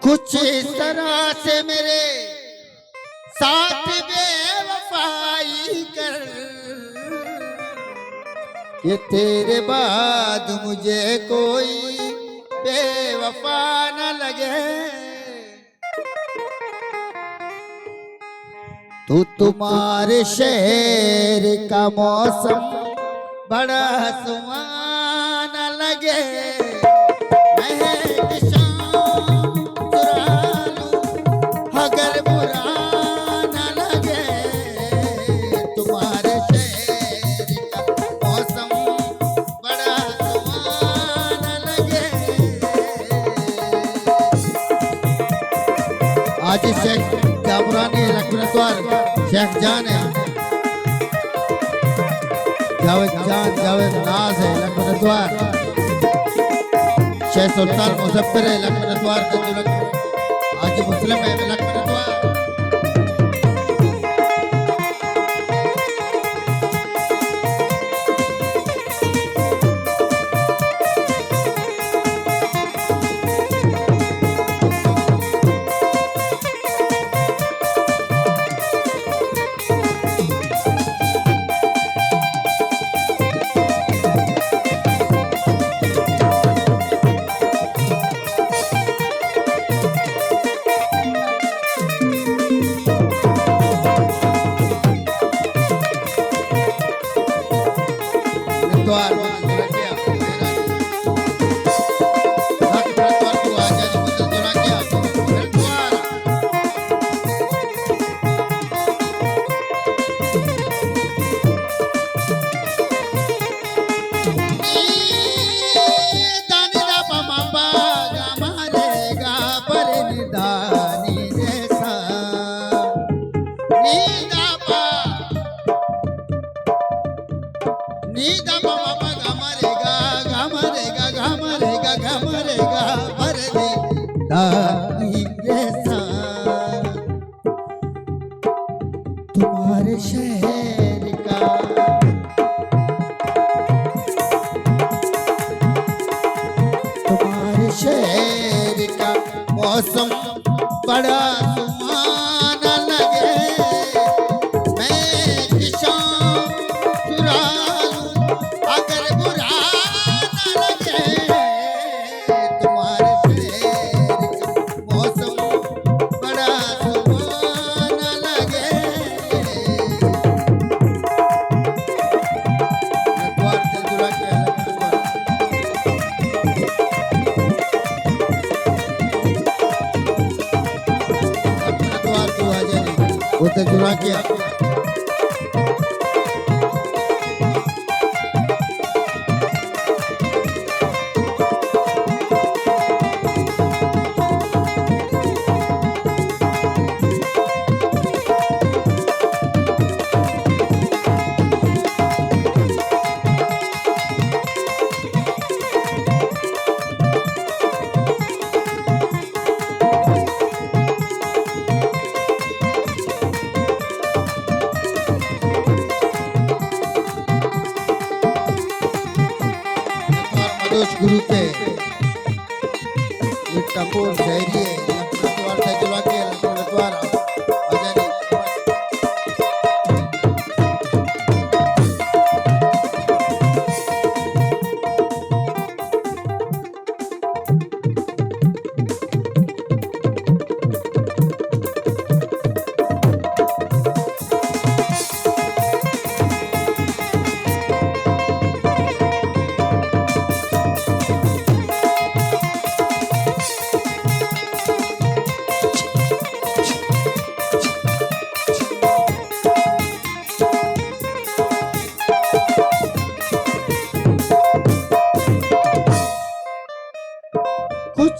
कुछ इस तरह से मेरे साथ बेवफाई कर कि तेरे बाद मुझे कोई बेवफा न लगे। तू तुम्हारे शहर का मौसम बड़ा सुहाना लगे। महक शाम चुरा लूं अगर बुरा न लगे। तुम्हारे शहर का मौसम बड़ा सुहाना लगे। आज शेख कामरानी लखनऊ शेख जान है, जावेद नाज है लखनऊ, शेख सुल्तान मुजफ्फर है लखनऊ, आज मुस्लिम है लखनऊ। तुम्हारे शहर का मौसम बड़ा सुहाना लगे। मैं शाम चुरा लूं अगर बुरा न लगे। तुम्हारे शहर का मौसम बड़ा सुहाना लगे। वो तो जुड़ा किया। गुरु के टपोर शहरी जुड़ा के द्वारा कुछ